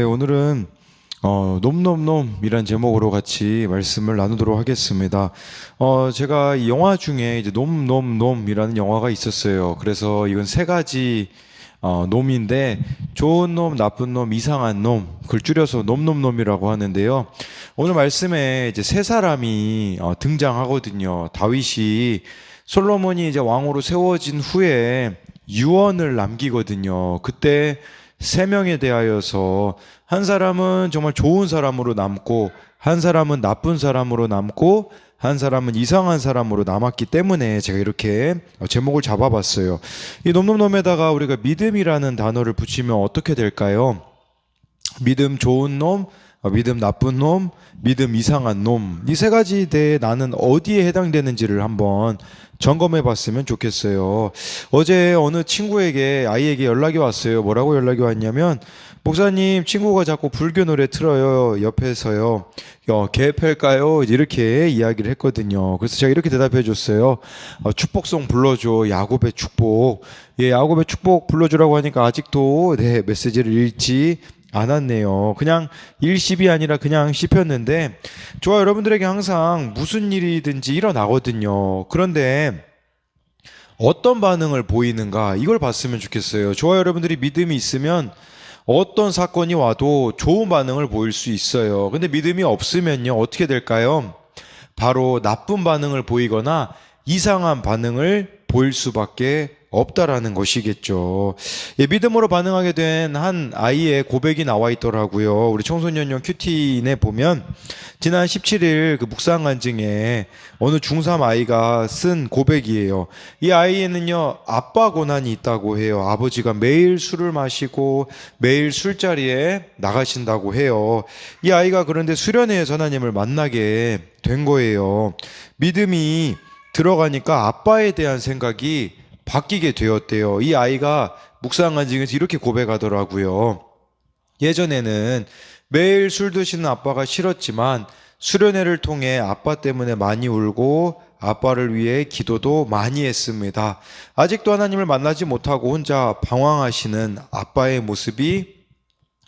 네, 오늘은 놈놈놈이란 제목으로 같이 말씀을 나누도록 하겠습니다. 제가 이 영화 중에 이제 놈놈놈이라는 영화가 있었어요. 그래서 이건 세 가지 놈인데 좋은 놈, 나쁜 놈, 이상한 놈, 그걸 줄여서 놈놈놈이라고 하는데요. 오늘 말씀에 이제 세 사람이 등장하거든요. 다윗이 솔로몬이 이제 왕으로 세워진 후에 유언을 남기거든요. 그때 세 명에 대하여서 한 사람은 정말 좋은 사람으로 남고 한 사람은 나쁜 사람으로 남고 한 사람은 이상한 사람으로 남았기 때문에 제가 이렇게 제목을 잡아봤어요. 이 놈놈놈에다가 우리가 믿음이라는 단어를 붙이면 어떻게 될까요? 믿음 좋은 놈, 믿음 나쁜 놈, 믿음 이상한 놈. 이 세 가지에 대해 나는 어디에 해당되는지를 한번 점검해 봤으면 좋겠어요. 어제 어느 친구에게, 아이에게 연락이 왔어요. 뭐라고 연락이 왔냐면, 목사님, 친구가 자꾸 불교 노래 틀어요. 옆에서요. 개펠까요? 이렇게 이야기를 했거든요. 그래서 제가 이렇게 대답해 줬어요. 축복송 불러줘. 야곱의 축복. 예, 야곱의 축복 불러주라고 하니까 아직도 네, 메시지를 읽지 않았네요. 그냥 일십이 아니라 그냥 씹혔는데, 저와 여러분들에게 항상 무슨 일이든지 일어나거든요. 그런데 어떤 반응을 보이는가, 이걸 봤으면 좋겠어요. 저와 여러분들이 믿음이 있으면 어떤 사건이 와도 좋은 반응을 보일 수 있어요. 근데 믿음이 없으면요, 어떻게 될까요? 바로 나쁜 반응을 보이거나 이상한 반응을 보일 수밖에 없다라는 것이겠죠. 예, 믿음으로 반응하게 된 한 아이의 고백이 나와 있더라고요. 우리 청소년용 큐티인에 보면 지난 17일 그 묵상간증에 어느 중3 아이가 쓴 고백이에요. 이 아이에는요, 아빠 고난이 있다고 해요. 아버지가 매일 술을 마시고 매일 술자리에 나가신다고 해요. 이 아이가 그런데 수련회에서 하나님을 만나게 된 거예요. 믿음이 들어가니까 아빠에 대한 생각이 바뀌게 되었대요. 이 아이가 묵상간증에서 이렇게 고백하더라고요. 예전에는 매일 술 드시는 아빠가 싫었지만 수련회를 통해 아빠 때문에 많이 울고 아빠를 위해 기도도 많이 했습니다. 아직도 하나님을 만나지 못하고 혼자 방황하시는 아빠의 모습이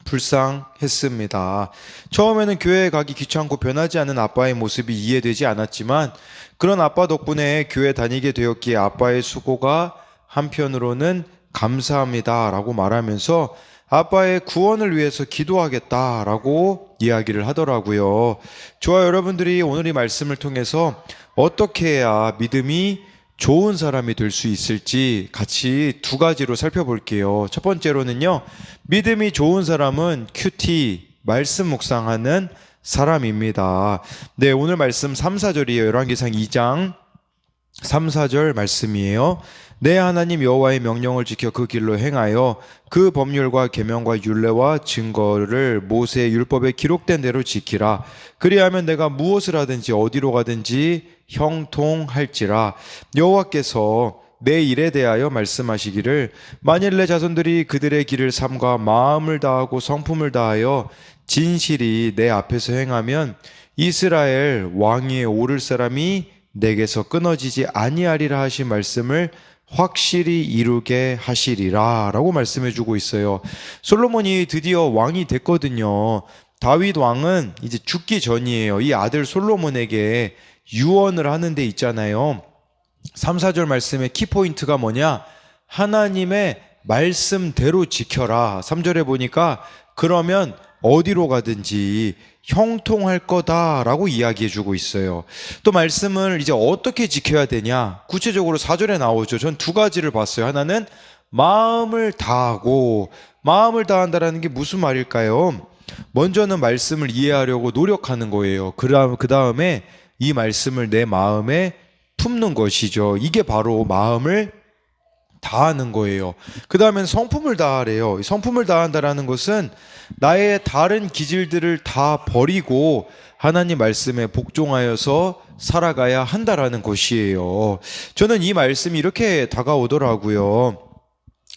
불쌍했습니다. 처음에는 교회에 가기 귀찮고 변하지 않은 아빠의 모습이 이해되지 않았지만 그런 아빠 덕분에 교회 다니게 되었기에 아빠의 수고가 한편으로는 감사합니다라고 말하면서 아빠의 구원을 위해서 기도하겠다라고 이야기를 하더라고요. 저와 여러분들이 오늘 이 말씀을 통해서 어떻게 해야 믿음이 좋은 사람이 될 수 있을지 같이 두 가지로 살펴볼게요. 첫 번째로는요, 믿음이 좋은 사람은 큐티, 말씀 묵상하는 사람입니다. 네, 오늘 말씀 3, 4절이에요. 열왕기상 2장 3, 4절 말씀이에요. 내 하나님 여호와의 명령을 지켜 그 길로 행하여 그 법률과 계명과 율례와 증거를 모세의 율법에 기록된 대로 지키라. 그리하면 내가 무엇을 하든지 어디로 가든지 형통할지라. 여호와께서 내 일에 대하여 말씀하시기를 만일 내 자손들이 그들의 길을 삼가 마음을 다하고 성품을 다하여 진실이 내 앞에서 행하면 이스라엘 왕위에 오를 사람이 내게서 끊어지지 아니하리라 하신 말씀을 확실히 이루게 하시리라 라고 말씀해 주고 있어요. 솔로몬이 드디어 왕이 됐거든요. 다윗 왕은 이제 죽기 전이에요. 이 아들 솔로몬에게 유언을 하는 데 있잖아요. 3, 4절 말씀의 키포인트가 뭐냐? 하나님의 말씀대로 지켜라. 3절에 보니까 그러면 어디로 가든지 형통할 거다라고 이야기해 주고 있어요. 또 말씀을 이제 어떻게 지켜야 되냐? 구체적으로 4절에 나오죠. 전 두 가지를 봤어요. 하나는 마음을 다하고, 마음을 다한다라는 게 무슨 말일까요? 먼저는 말씀을 이해하려고 노력하는 거예요. 그 다음에 이 말씀을 내 마음에 품는 것이죠. 이게 바로 마음을 다하는 거예요. 그 다음엔 성품을 다하래요. 성품을 다한다라는 것은 나의 다른 기질들을 다 버리고 하나님 말씀에 복종하여서 살아가야 한다라는 것이에요. 저는 이 말씀이 이렇게 다가오더라고요.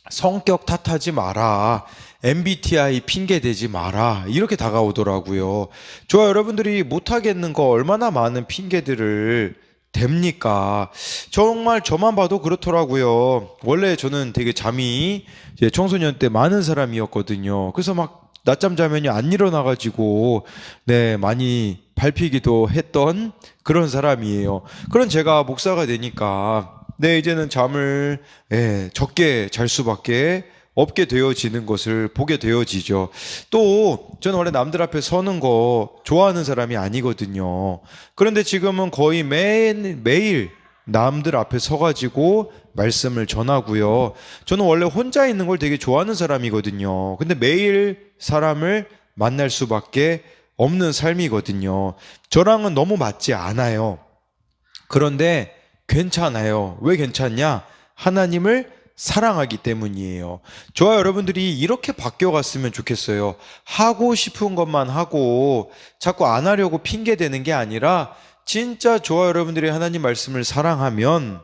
성격 탓하지 마라. MBTI 핑계 대지 마라. 이렇게 다가오더라고요. 저와 여러분들이 못하겠는 거 얼마나 많은 핑계들을 됩니까? 정말 저만 봐도 그렇더라고요. 원래 저는 되게 잠이 청소년 때 많은 사람이었거든요. 그래서 막 낮잠 자면요 안 일어나가지고 네 많이 밟히기도 했던 그런 사람이에요. 그런 제가 목사가 되니까 네 이제는 잠을 적게 잘 수밖에 없게 되어지는 것을 보게 되어지죠. 또 저는 원래 남들 앞에 서는 거 좋아하는 사람이 아니거든요. 그런데 지금은 거의 매일 남들 앞에 서가지고 말씀을 전하고요. 저는 원래 혼자 있는 걸 되게 좋아하는 사람이거든요. 근데 매일 사람을 만날 수밖에 없는 삶이거든요. 저랑은 너무 맞지 않아요. 그런데 괜찮아요. 왜 괜찮냐? 하나님을 사랑하기 때문이에요. 저와 여러분들이 이렇게 바뀌어갔으면 좋겠어요. 하고 싶은 것만 하고 자꾸 안 하려고 핑계 대는 게 아니라 진짜 저와 여러분들이 하나님 말씀을 사랑하면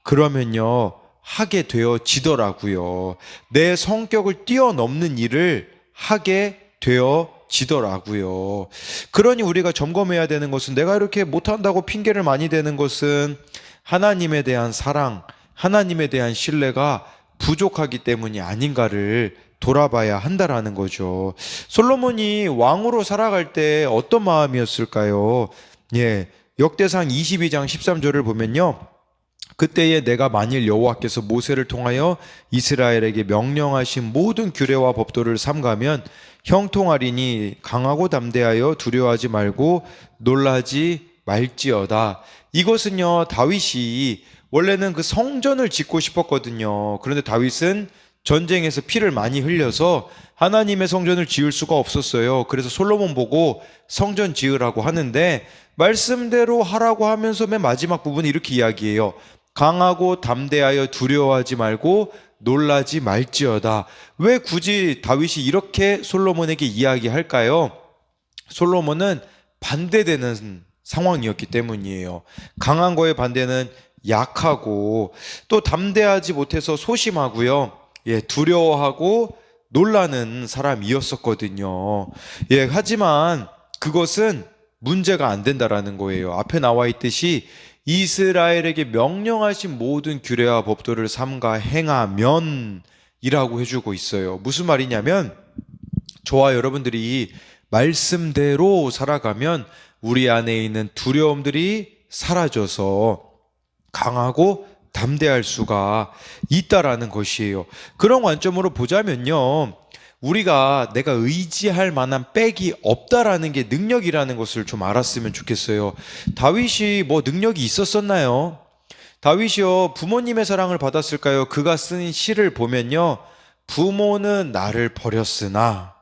그러면요 하게 되어지더라고요. 내 성격을 뛰어넘는 일을 하게 되어지더라고요. 그러니 우리가 점검해야 되는 것은 내가 이렇게 못한다고 핑계를 많이 대는 것은 하나님에 대한 사랑, 하나님에 대한 신뢰가 부족하기 때문이 아닌가를 돌아봐야 한다라는 거죠. 솔로몬이 왕으로 살아갈 때 어떤 마음이었을까요? 역대상 22장 13절을 보면요. 그때에 내가 만일 여호와께서 모세를 통하여 이스라엘에게 명령하신 모든 규례와 법도를 삼가면 형통하리니 강하고 담대하여 두려워하지 말고 놀라지 말지어다. 이것은요 다윗이 원래는 그 성전을 짓고 싶었거든요. 그런데 다윗은 전쟁에서 피를 많이 흘려서 하나님의 성전을 지을 수가 없었어요. 그래서 솔로몬 보고 성전 지으라고 하는데 말씀대로 하라고 하면서 맨 마지막 부분에 이렇게 이야기해요. 강하고 담대하여 두려워하지 말고 놀라지 말지어다. 왜 굳이 다윗이 이렇게 솔로몬에게 이야기할까요? 솔로몬은 반대되는 상황이었기 때문이에요. 강한 거에 반대는 약하고 또 담대하지 못해서 소심하고요. 두려워하고 놀라는 사람이었었거든요. 하지만 그것은 문제가 안 된다라는 거예요. 앞에 나와 있듯이 이스라엘에게 명령하신 모든 규례와 법도를 삼가 행하면 이라고 해주고 있어요. 무슨 말이냐면 저와 여러분들이 말씀대로 살아가면 우리 안에 있는 두려움들이 사라져서 강하고 담대할 수가 있다라는 것이에요. 그런 관점으로 보자면요. 우리가 내가 의지할 만한 백이 없다라는 게 능력이라는 것을 좀 알았으면 좋겠어요. 다윗이 뭐 능력이 있었었나요? 다윗이요 부모님의 사랑을 받았을까요? 그가 쓴 시를 보면요. 부모는 나를 버렸으나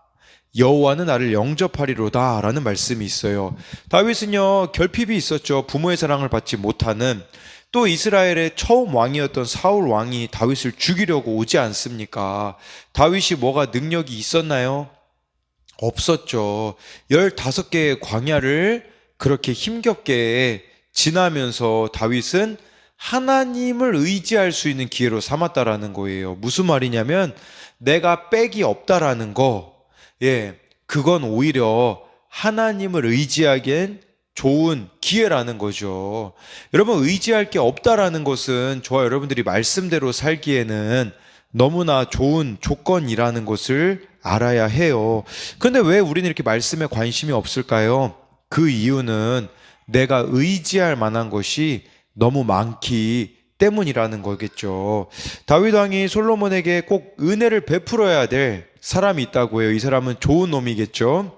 여호와는 나를 영접하리로다 라는 말씀이 있어요. 다윗은요 결핍이 있었죠. 부모의 사랑을 받지 못하는. 또 이스라엘의 처음 왕이었던 사울 왕이 다윗을 죽이려고 오지 않습니까? 다윗이 뭐가 능력이 있었나요? 없었죠. 15개의 광야를 그렇게 힘겹게 지나면서 다윗은 하나님을 의지할 수 있는 기회로 삼았다라는 거예요. 무슨 말이냐면 내가 백이 없다라는 거, 그건 오히려 하나님을 의지하기엔 좋은 기회라는 거죠. 여러분 의지할 게 없다라는 것은 저와 여러분들이 말씀대로 살기에는 너무나 좋은 조건이라는 것을 알아야 해요. 그런데 왜 우리는 이렇게 말씀에 관심이 없을까요? 그 이유는 내가 의지할 만한 것이 너무 많기 때문이라는 거겠죠. 다윗 왕이 솔로몬에게 꼭 은혜를 베풀어야 될 사람이 있다고 해요. 이 사람은 좋은 놈이겠죠.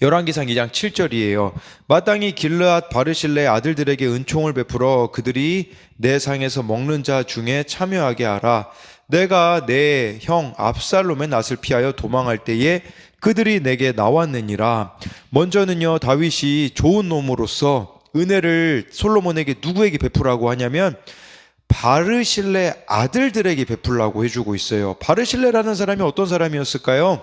열왕기상 2장 7절이에요. 마땅히 길르앗 바르실레의 아들들에게 은총을 베풀어 그들이 내 상에서 먹는 자 중에 참여하게 하라. 내가 내 형 압살롬의 낯을 피하여 도망할 때에 그들이 내게 나왔느니라. 먼저는요 다윗이 좋은 놈으로서 은혜를 솔로몬에게 누구에게 베풀라고 하냐면 바르실레 아들들에게 베풀라고 해주고 있어요. 바르실레라는 사람이 어떤 사람이었을까요?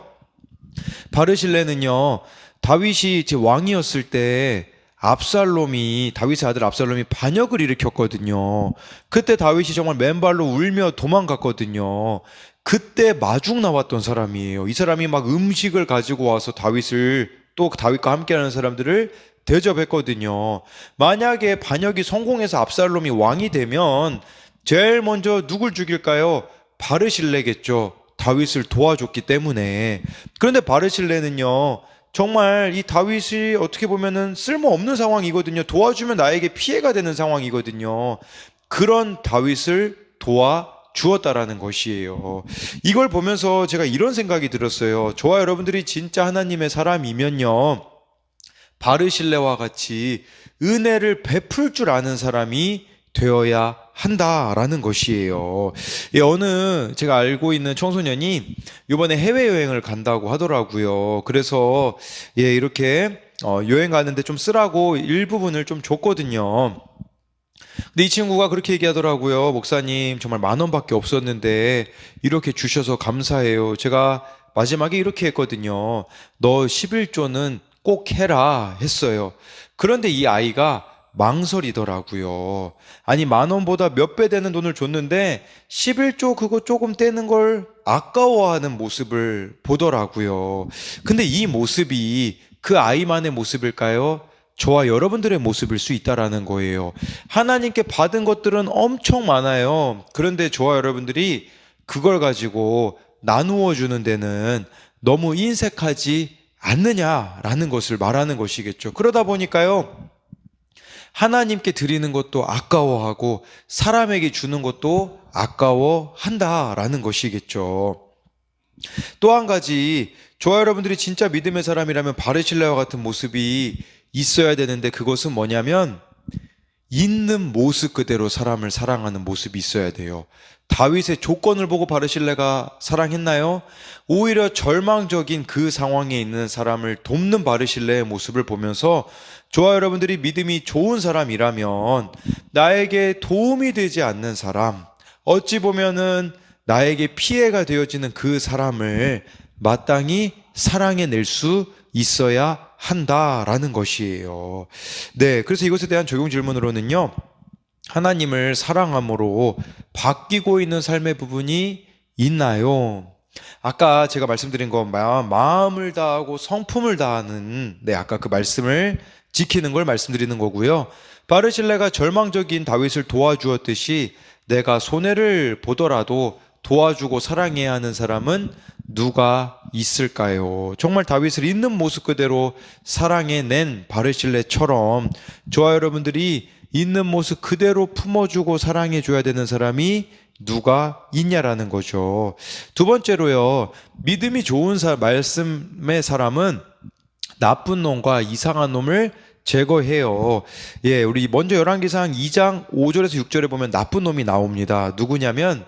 바르실레는요 다윗이 이제 왕이었을 때 다윗의 아들 압살롬이 반역을 일으켰거든요. 그때 다윗이 정말 맨발로 울며 도망갔거든요. 그때 마중 나왔던 사람이에요. 이 사람이 막 음식을 가지고 와서 또 다윗과 함께하는 사람들을 대접했거든요. 만약에 반역이 성공해서 압살롬이 왕이 되면 제일 먼저 누굴 죽일까요? 바르실레겠죠. 다윗을 도와줬기 때문에. 그런데 바르실레는요, 정말 이 다윗이 어떻게 보면은 쓸모없는 상황이거든요. 도와주면 나에게 피해가 되는 상황이거든요. 그런 다윗을 도와주었다라는 것이에요. 이걸 보면서 제가 이런 생각이 들었어요. 저와 여러분들이 진짜 하나님의 사람이면요, 바르실레와 같이 은혜를 베풀 줄 아는 사람이 되어야 한다라는 것이에요. 제가 알고 있는 청소년이 이번에 해외여행을 간다고 하더라고요. 그래서 이렇게 여행 가는데 좀 쓰라고 일부분을 좀 줬거든요. 근데 이 친구가 그렇게 얘기하더라고요. 목사님, 정말 10,000원밖에 없었는데 이렇게 주셔서 감사해요. 제가 마지막에 이렇게 했거든요. 너 11조는 꼭 해라 했어요. 그런데 이 아이가 망설이더라고요. 아니, 10,000원보다 몇 배 되는 돈을 줬는데 11조 그거 조금 떼는 걸 아까워하는 모습을 보더라고요. 근데 이 모습이 그 아이만의 모습일까요? 저와 여러분들의 모습일 수 있다라는 거예요. 하나님께 받은 것들은 엄청 많아요. 그런데 저와 여러분들이 그걸 가지고 나누어 주는 데는 너무 인색하지 않느냐라는 것을 말하는 것이겠죠. 그러다 보니까요, 하나님께 드리는 것도 아까워하고 사람에게 주는 것도 아까워한다라는 것이겠죠. 또 한 가지, 저와 여러분들이 진짜 믿음의 사람이라면 바르실레와 같은 모습이 있어야 되는데, 그것은 뭐냐면 있는 모습 그대로 사람을 사랑하는 모습이 있어야 돼요. 다윗의 조건을 보고 바르실레가 사랑했나요? 오히려 절망적인 그 상황에 있는 사람을 돕는 바르실레의 모습을 보면서 저와 여러분들이 믿음이 좋은 사람이라면 나에게 도움이 되지 않는 사람, 어찌 보면은 나에게 피해가 되어지는 그 사람을 마땅히 사랑해낼 수 있어야 한다라는 것이에요. 네, 그래서 이것에 대한 적용 질문으로는요, 하나님을 사랑함으로 바뀌고 있는 삶의 부분이 있나요? 아까 제가 말씀드린 거 마음을 다하고 성품을 다하는, 아까 그 말씀을 지키는 걸 말씀드리는 거고요. 바르실레가 절망적인 다윗을 도와주었듯이 내가 손해를 보더라도 도와주고 사랑해야 하는 사람은 누가 있을까요? 정말 다윗을 있는 모습 그대로 사랑해낸 바르실레처럼 저와 여러분들이 있는 모습 그대로 품어주고 사랑해줘야 되는 사람이 누가 있냐라는 거죠. 두 번째로요, 믿음이 좋은 말씀의 사람은 나쁜 놈과 이상한 놈을 제거해요. 우리 먼저 열왕기상 2장 5절에서 6절에 보면 나쁜 놈이 나옵니다. 누구냐면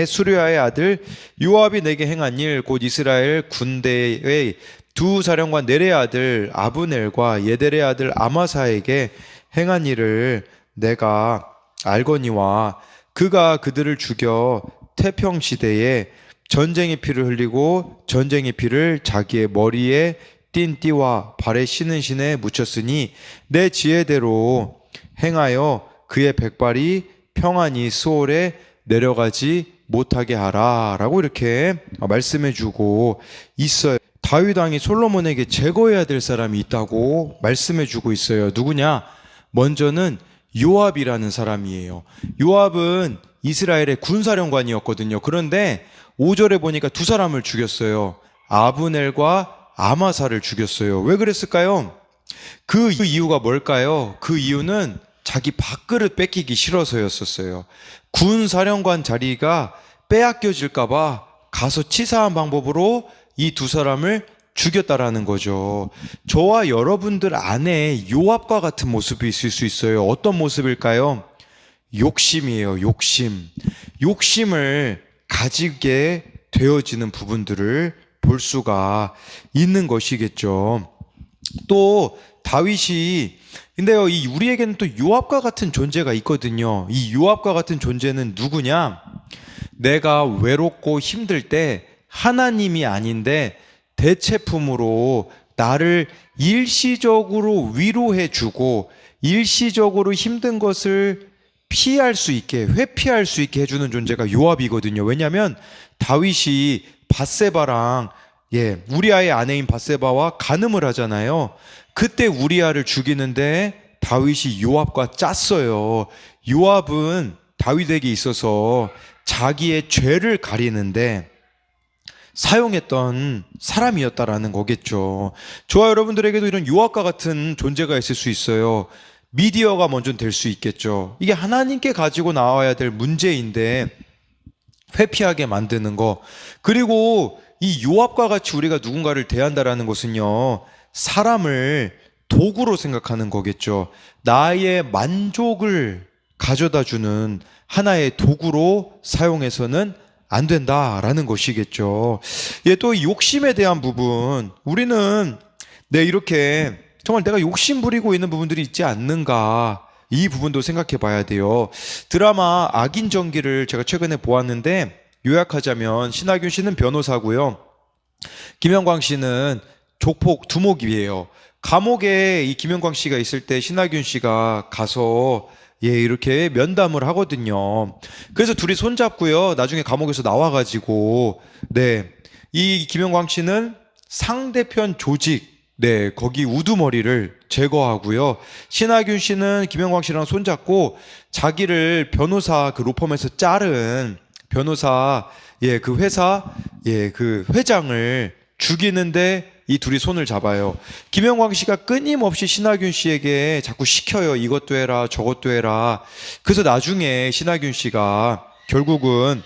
수르야의 아들 요압이 내게 행한 일, 곧 이스라엘 군대의 두 사령관 넬의 아들 아브넬과 예델의 아들 아마사에게 행한 일을 내가 알거니와 그가 그들을 죽여 태평시대에 전쟁의 피를 흘리고 전쟁의 피를 자기의 머리에 띤 띠와 발에 신은 신에 묻혔으니 내 지혜대로 행하여 그의 백발이 평안히 수월에 내려가지 못하게 하라 라고 이렇게 말씀해 주고 있어요. 다윗 왕이 솔로몬에게 제거해야 될 사람이 있다고 말씀해 주고 있어요. 누구냐? 먼저는 요압이라는 사람이에요. 요압은 이스라엘의 군사령관이었거든요. 그런데 5절에 보니까 두 사람을 죽였어요. 아브넬과 아마사를 죽였어요. 왜 그랬을까요? 그 이유가 뭘까요? 그 이유는 자기 밥그릇 뺏기기 싫어서였었어요. 군사령관 자리가 빼앗겨질까봐 가서 치사한 방법으로 이 두 사람을 죽였다라는 거죠. 저와 여러분들 안에 요압과 같은 모습이 있을 수 있어요. 어떤 모습일까요? 욕심이에요. 욕심을 가지게 되어지는 부분들을 볼 수가 있는 것이겠죠. 또 다윗이, 근데요, 이 우리에게는 또 요압과 같은 존재가 있거든요. 이 요압과 같은 존재는 누구냐? 내가 외롭고 힘들 때 하나님이 아닌데 대체품으로 나를 일시적으로 위로해 주고 일시적으로 힘든 것을 피할 수 있게, 회피할 수 있게 해주는 존재가 요압이거든요. 왜냐하면 다윗이 밧세바랑 우리아의 아내인 밧세바와 간음을 하잖아요. 그때 우리아를 죽이는데 다윗이 요압과 짰어요. 요압은 다윗에게 있어서 자기의 죄를 가리는데 사용했던 사람이었다라는 거겠죠. 저와 여러분들에게도 이런 요압과 같은 존재가 있을 수 있어요. 미디어가 먼저 될 수 있겠죠. 이게 하나님께 가지고 나와야 될 문제인데 회피하게 만드는 거. 그리고 이 요압과 같이 우리가 누군가를 대한다라는 것은요, 사람을 도구로 생각하는 거겠죠. 나의 만족을 가져다 주는 하나의 도구로 사용해서는 안 된다라는 것이겠죠. 예, 또 욕심에 대한 부분, 우리는 이렇게 정말 내가 욕심 부리고 있는 부분들이 있지 않는가, 이 부분도 생각해 봐야 돼요. 드라마 악인 전기를 제가 최근에 보았는데, 요약하자면 신하균 씨는 변호사고요, 김영광 씨는 조폭 두목이에요. 감옥에 이 김영광 씨가 있을 때 신하균 씨가 가서 이렇게 면담을 하거든요. 그래서 둘이 손잡고요, 나중에 감옥에서 나와가지고 이 김영광 씨는 상대편 조직 거기 우두머리를 제거하고요, 신하균 씨는 김영광 씨랑 손잡고 자기를 변호사 그 로펌에서 자른 변호사 그 회사 그 회장을 죽이는데 이 둘이 손을 잡아요. 김영광 씨가 끊임없이 신하균 씨에게 자꾸 시켜요. 이것도 해라, 저것도 해라. 그래서 나중에 신하균 씨가 결국은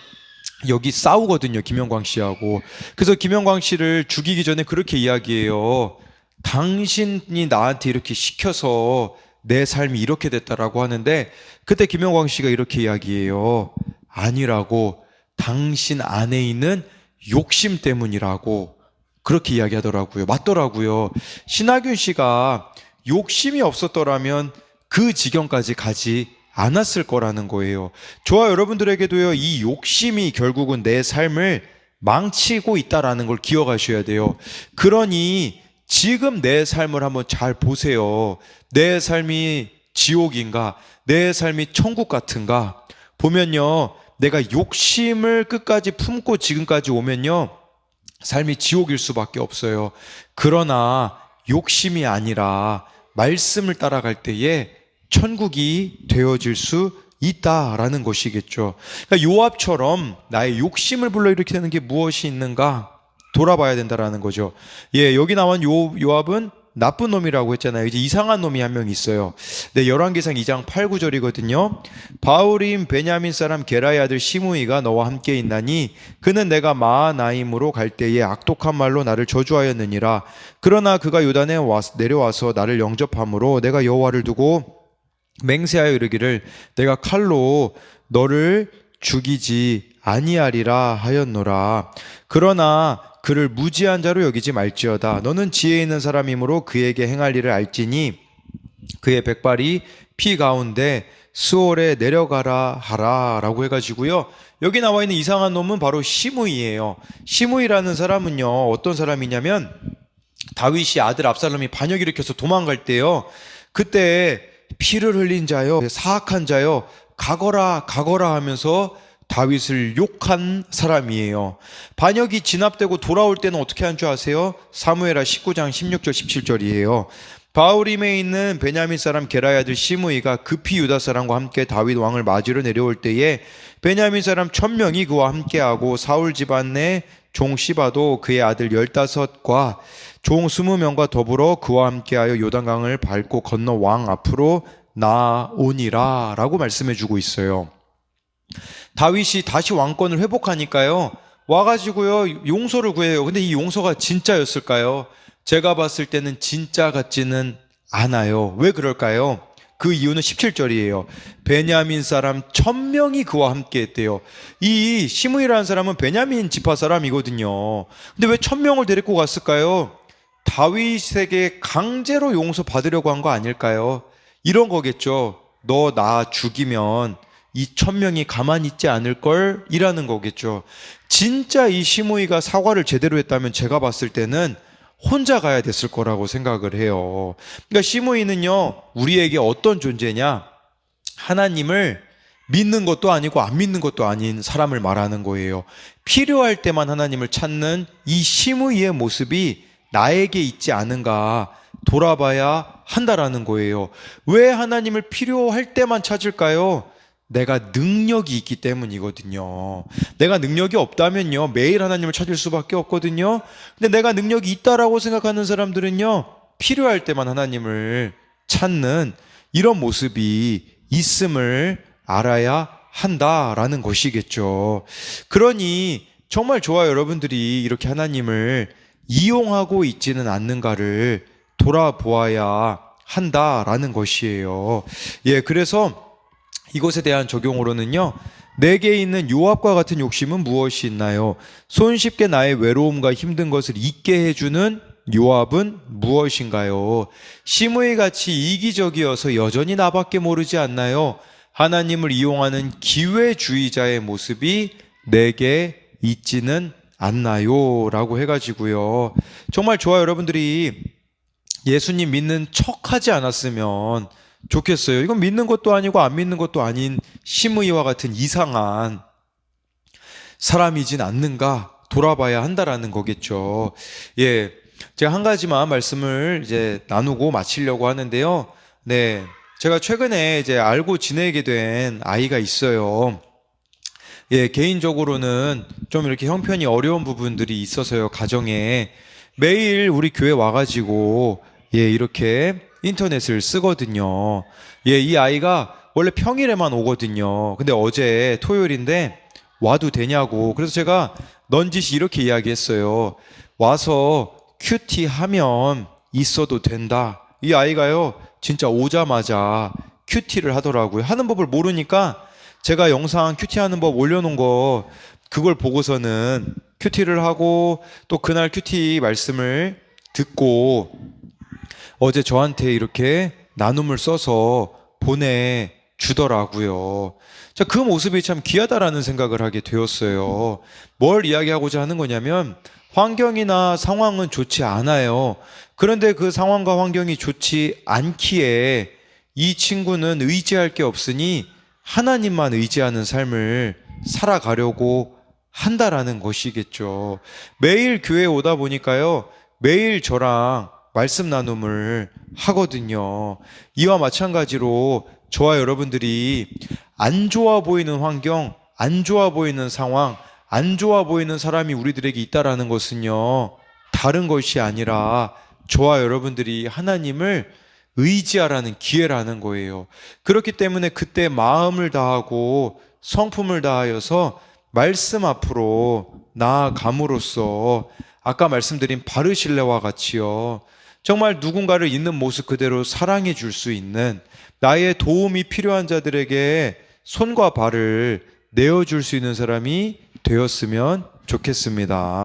여기 싸우거든요, 김영광 씨하고. 그래서 김영광 씨를 죽이기 전에 그렇게 이야기해요. 당신이 나한테 이렇게 시켜서 내 삶이 이렇게 됐다라고 하는데, 그때 김영광 씨가 이렇게 이야기해요. 아니라고, 당신 안에 있는 욕심 때문이라고 그렇게 이야기하더라고요. 맞더라고요. 신하균 씨가 욕심이 없었더라면 그 지경까지 가지 않았을 거라는 거예요. 저와 여러분들에게도요, 이 욕심이 결국은 내 삶을 망치고 있다라는 걸 기억하셔야 돼요. 그러니 지금 내 삶을 한번 잘 보세요. 내 삶이 지옥인가? 내 삶이 천국 같은가? 보면요, 내가 욕심을 끝까지 품고 지금까지 오면요, 삶이 지옥일 수밖에 없어요. 그러나 욕심이 아니라 말씀을 따라갈 때에 천국이 되어질 수 있다라는 것이겠죠. 그러니까 요압처럼 나의 욕심을 불러일으키는 게 무엇이 있는가 돌아봐야 된다라는 거죠. 여기 나온 요압은 나쁜 놈이라고 했잖아요. 이제 이상한 놈이 한 명 있어요. 열왕기상 2장 8, 9절이거든요. 바울임 베냐민 사람 게라의 아들 시므이가 너와 함께 있나니 그는 내가 마하나임으로 갈 때에 악독한 말로 나를 저주하였느니라. 그러나 그가 요단에 내려와서 나를 영접함으로 내가 여호와를 두고 맹세하여 이르기를 내가 칼로 너를 죽이지 아니하리라 하였노라. 그러나 그를 무지한 자로 여기지 말지어다. 너는 지혜 있는 사람이므로 그에게 행할 일을 알지니 그의 백발이 피 가운데 수월에 내려가라 하라 라고 해가지고요, 여기 나와 있는 이상한 놈은 바로 시므이예요. 시므이라는 사람은요, 어떤 사람이냐면 다윗이 아들 압살롬이 반역 일으켜서 도망갈 때요, 그때 피를 흘린 자요, 사악한 자요, 가거라 가거라 하면서 다윗을 욕한 사람이에요. 반역이 진압되고 돌아올 때는 어떻게 한 줄 아세요? 사무엘하 19장 16절 17절이에요. 바울임에 있는 베냐민 사람 게라의 아들 시므이가 급히 유다 사람과 함께 다윗 왕을 맞으러 내려올 때에 베냐민 사람 1000명이 그와 함께하고 사울 집안 내 종 시바도 그의 아들 15과 종 20명과 더불어 그와 함께하여 요단강을 밟고 건너 왕 앞으로 나오니라 라고 말씀해 주고 있어요. 다윗이 다시 왕권을 회복하니까요, 와가지고요 용서를 구해요. 근데 이 용서가 진짜였을까요? 제가 봤을 때는 진짜 같지는 않아요. 왜 그럴까요? 그 이유는 17절이에요. 베냐민 사람 1000명이 그와 함께 했대요. 이 시므이라는 사람은 베냐민 지파 사람이거든요. 근데 왜 1000명을 데리고 갔을까요? 다윗에게 강제로 용서 받으려고 한 거 아닐까요? 이런 거겠죠. 너 나 죽이면 이 1000명이 가만히 있지 않을걸? 이라는 거겠죠. 진짜 이 시므이가 사과를 제대로 했다면 제가 봤을 때는 혼자 가야 됐을 거라고 생각을 해요. 그러니까 시므이는요, 우리에게 어떤 존재냐? 하나님을 믿는 것도 아니고 안 믿는 것도 아닌 사람을 말하는 거예요. 필요할 때만 하나님을 찾는 이 시므이의 모습이 나에게 있지 않은가 돌아봐야 한다라는 거예요. 왜 하나님을 필요할 때만 찾을까요? 내가 능력이 있기 때문이거든요. 내가 능력이 없다면요, 매일 하나님을 찾을 수밖에 없거든요. 근데 내가 능력이 있다라고 생각하는 사람들은요, 필요할 때만 하나님을 찾는 이런 모습이 있음을 알아야 한다라는 것이겠죠. 그러니 정말 좋아요. 여러분들이 이렇게 하나님을 이용하고 있지는 않는가를 돌아보아야 한다라는 것이에요. 예, 그래서 이것에 대한 적용으로는요, 내게 있는 요압과 같은 욕심은 무엇이 있나요? 손쉽게 나의 외로움과 힘든 것을 잊게 해주는 요압은 무엇인가요? 시므이 같이 이기적이어서 여전히 나밖에 모르지 않나요? 하나님을 이용하는 기회주의자의 모습이 내게 있지는 않나요? 라고 해가지고요. 정말 좋아요. 여러분들이 예수님 믿는 척 하지 않았으면 좋겠어요. 이건 믿는 것도 아니고 안 믿는 것도 아닌 시므이와 같은 이상한 사람이진 않는가 돌아봐야 한다라는 거겠죠. 예. 제가 한 가지만 말씀을 이제 나누고 마치려고 하는데요. 네. 제가 최근에 이제 알고 지내게 된 아이가 있어요. 예, 개인적으로는 좀 이렇게 형편이 어려운 부분들이 있어서요, 가정에. 매일 우리 교회 와가지고, 예, 이렇게 인터넷을 쓰거든요. 예, 이 아이가 원래 평일에만 오거든요. 근데 어제 토요일인데 와도 되냐고. 그래서 제가 넌지시 이렇게 이야기했어요. 와서 큐티 하면 있어도 된다. 이 아이가요, 진짜 오자마자 큐티를 하더라고요. 하는 법을 모르니까 제가 영상 큐티 하는 법 올려놓은 거 그걸 보고서는 큐티를 하고 또 그날 큐티 말씀을 듣고 어제 저한테 이렇게 나눔을 써서 보내주더라고요. 자, 그 모습이 참 귀하다라는 생각을 하게 되었어요. 뭘 이야기하고자 하는 거냐면 환경이나 상황은 좋지 않아요. 그런데 그 상황과 환경이 좋지 않기에 이 친구는 의지할 게 없으니 하나님만 의지하는 삶을 살아가려고 한다라는 것이겠죠. 매일 교회에 오다 보니까요, 매일 저랑 말씀 나눔을 하거든요. 이와 마찬가지로 저와 여러분들이 안 좋아 보이는 환경, 안 좋아 보이는 상황, 안 좋아 보이는 사람이 우리들에게 있다라는 것은요, 다른 것이 아니라 저와 여러분들이 하나님을 의지하라는 기회라는 거예요. 그렇기 때문에 그때 마음을 다하고 성품을 다하여서 말씀 앞으로 나아감으로써 아까 말씀드린 바르실레와 같이요, 정말 누군가를 있는 모습 그대로 사랑해 줄 수 있는, 나의 도움이 필요한 자들에게 손과 발을 내어줄 수 있는 사람이 되었으면 좋겠습니다.